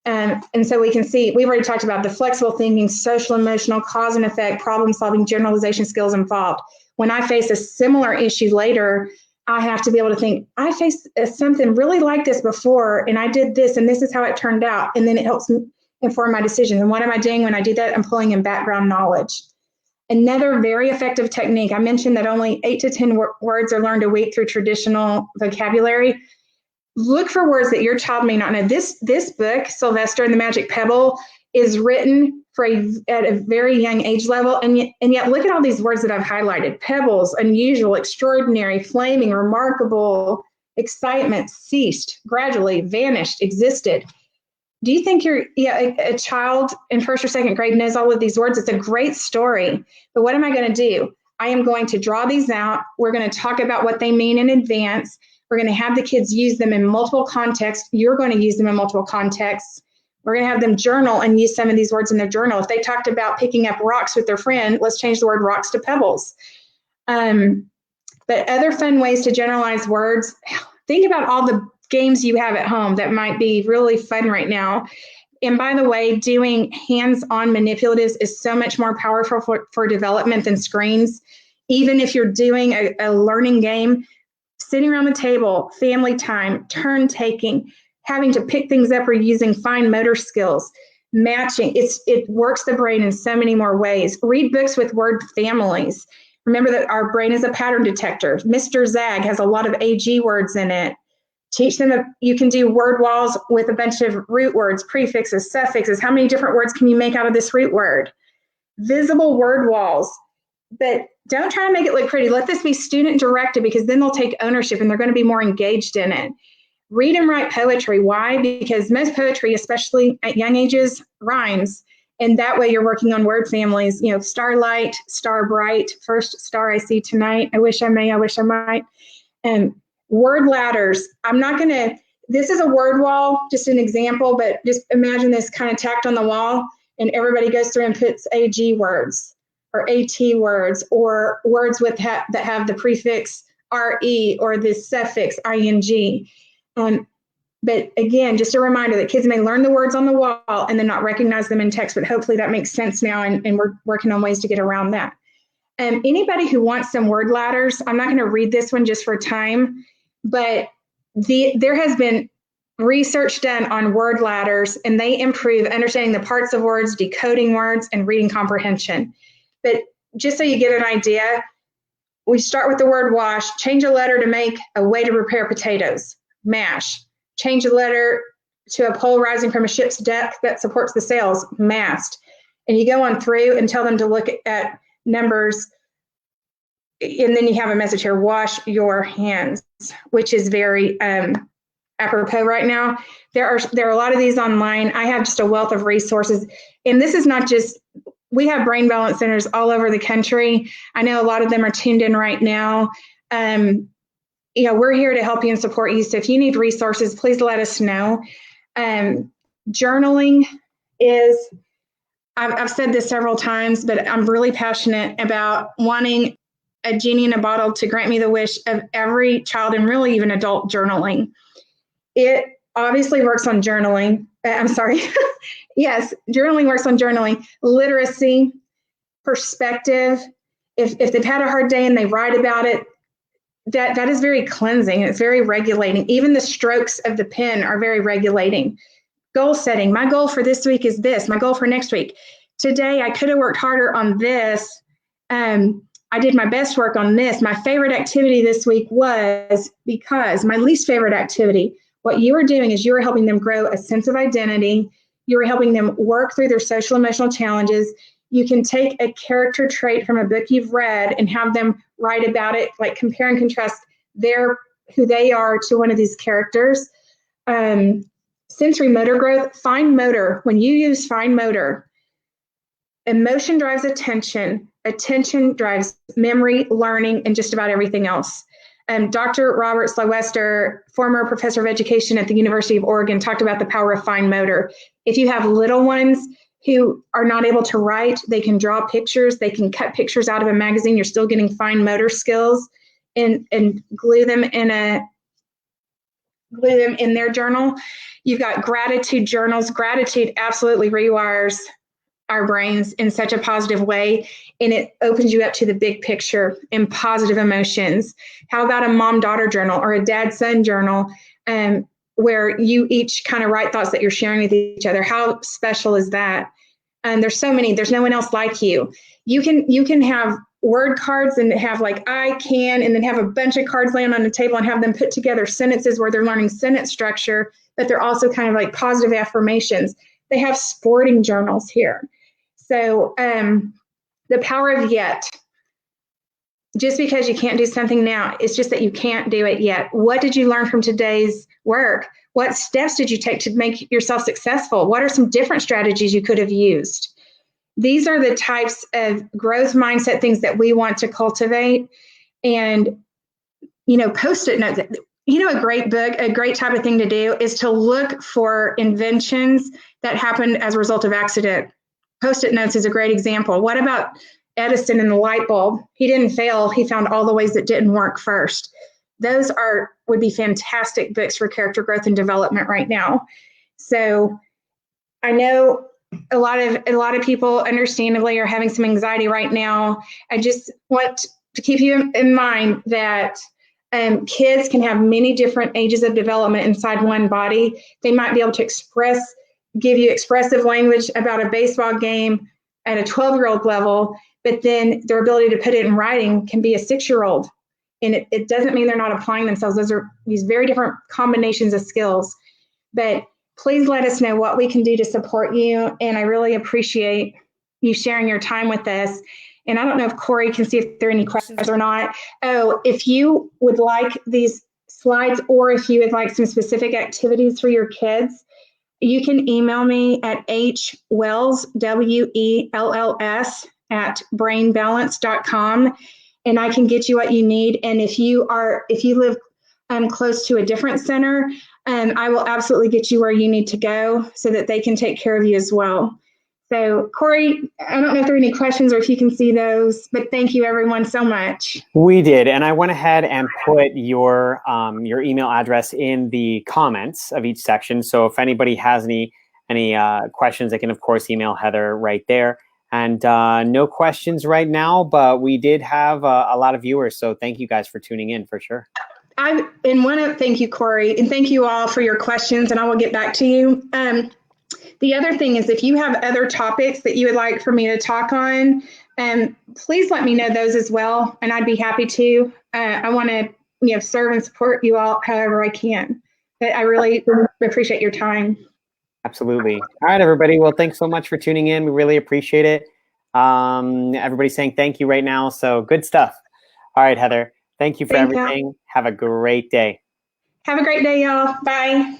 S2: And so we can see, we've already talked about the flexible thinking, social, emotional, cause and effect, problem solving, generalization skills involved. When I face a similar issue later, I have to be able to think, I faced something really like this before, and I did this, and this is how it turned out. And then it helps me inform my decisions. And what am I doing when I do that? I'm pulling in background knowledge. Another very effective technique, I mentioned that only 8 to 10 words are learned a week through traditional vocabulary. Look for words that your child may not know. This book, Sylvester and the Magic Pebble, is written at a very young age level, and yet look at all these words that I've highlighted: pebbles, unusual, extraordinary, flaming, remarkable, excitement, ceased, gradually, vanished, existed. Do you think a child in first or second grade knows all of these words? It's a great story, but what am I going to do? I am going to draw these out. We're going to talk about what they mean in advance. We're going to have the kids use them in multiple contexts. You're going to use them in multiple contexts. We're going to have them journal and use some of these words in their journal. If they talked about picking up rocks with their friend, let's change the word rocks to pebbles. But other fun ways to generalize words, think about all the games you have at home that might be really fun right now. And by the way, doing hands-on manipulatives is so much more powerful for development than screens. Even if you're doing a learning game, sitting around the table, family time, turn taking, having to pick things up or using fine motor skills, matching, it works the brain in so many more ways. Read books with word families. Remember that our brain is a pattern detector. Mr. Zag has a lot of AG words in it. Teach them, you can do word walls with a bunch of root words, prefixes, suffixes. How many different words can you make out of this root word? Visible word walls. But don't try to make it look pretty. Let this be student directed, because then they'll take ownership and they're going to be more engaged in it. Read and write poetry. Why? Because most poetry, especially at young ages, rhymes. And that way you're working on word families, starlight, star bright, first star I see tonight, I wish I may, I wish I might. And word ladders. This is a word wall, just an example, but just imagine this kind of tacked on the wall and everybody goes through and puts AG words or AT words or words that have the prefix RE or the suffix ING. But again, just a reminder that kids may learn the words on the wall and then not recognize them in text, but hopefully that makes sense now, and we're working on ways to get around that. Anybody who wants some word ladders, I'm not going to read this one just for time, but there has been research done on word ladders, and they improve understanding the parts of words, decoding words, and reading comprehension. But just so you get an idea, we start with the word wash, change a letter to make a way to prepare potatoes, mash. Change a letter to a pole rising from a ship's deck that supports the sails, mast. And you go on through and tell them to look at numbers, and then you have a message here, wash your hands, which is very apropos right now. There are a lot of these online. I have just a wealth of resources. And this is not just, we have brain balance centers all over the country. I know a lot of them are tuned in right now. We're here to help you and support you. So if you need resources, please let us know. Journaling is, I've said this several times, but I'm really passionate about wanting a genie in a bottle to grant me the wish of every child and really even adult journaling. It obviously works on journaling. I'm sorry. Yes, journaling works on journaling, literacy, perspective. If they've had a hard day and they write about it, that is very cleansing. It's very regulating. Even the strokes of the pen are very regulating. Goal setting. My goal for this week is this. My goal for next week. Today, I could have worked harder on this. I did my best work on this. My favorite activity this week was because my least favorite activity, what you are doing is you are helping them grow a sense of identity. You are helping them work through their social emotional challenges. You can take a character trait from a book you've read and have them write about it, like compare and contrast who they are to one of these characters. Sensory motor growth, fine motor. When you use fine motor, emotion drives attention. Attention drives memory, learning, and just about everything else. Dr. Robert Slawester, former professor of education at the University of Oregon, talked about the power of fine motor. If you have little ones who are not able to write, they can draw pictures, they can cut pictures out of a magazine, you're still getting fine motor skills, and glue them in their journal. You've got gratitude journals. Gratitude absolutely rewires our brains in such a positive way, and it opens you up to the big picture and positive emotions. How about a mom-daughter journal or a dad-son journal, where you each kind of write thoughts that you're sharing with each other? How special is that? And there's so many. There's no one else like you. You can have word cards and have like I can, and then have a bunch of cards laying on the table and have them put together sentences where they're learning sentence structure, but they're also kind of like positive affirmations. They have sporting journals here. So the power of yet. Just because you can't do something now, it's just that you can't do it yet. What did you learn from today's work? What steps did you take to make yourself successful? What are some different strategies you could have used? These are the types of growth mindset things that we want to cultivate. And, Post-it notes. A great book, a great type of thing to do is to look for inventions that happened as a result of accident. Post-it notes is a great example. What about Edison and the light bulb? He didn't fail. He found all the ways that didn't work first. Those would be fantastic books for character growth and development right now. So I know a lot of people understandably are having some anxiety right now. I just want to keep you in mind that kids can have many different ages of development inside one body. They might be able to give you expressive language about a baseball game at a 12-year-old level, but then their ability to put it in writing can be a 6-year-old. And it doesn't mean they're not applying themselves. Those are these very different combinations of skills. But please let us know what we can do to support you. And I really appreciate you sharing your time with us. And I don't know if Cory can see if there are any questions or not. Oh, if you would like these slides, or if you would like some specific activities for your kids, you can email me at hwells, WELLS, @brainbalance.com, and I can get you what you need. And if you live close to a different center, I will absolutely get you where you need to go so that they can take care of you as well. So, Cory, I don't know if there are any questions or if you can see those, but thank you everyone so much.
S1: We did, and I went ahead and put your email address in the comments of each section. So if anybody has any questions, they can of course email Heather right there. And no questions right now, but we did have a lot of viewers, so thank you guys for tuning in for sure.
S2: Thank you, Cory, and thank you all for your questions, and I will get back to you. The other thing is, if you have other topics that you would like for me to talk on, please let me know those as well, and I'd be happy to. I want to serve and support you all however I can. But I really appreciate your time.
S1: Absolutely. All right, everybody. Well, thanks so much for tuning in. We really appreciate it. Everybody's saying thank you right now, so good stuff. All right, Heather. Thank you for everything. Have a great day.
S2: Have a great day, y'all. Bye.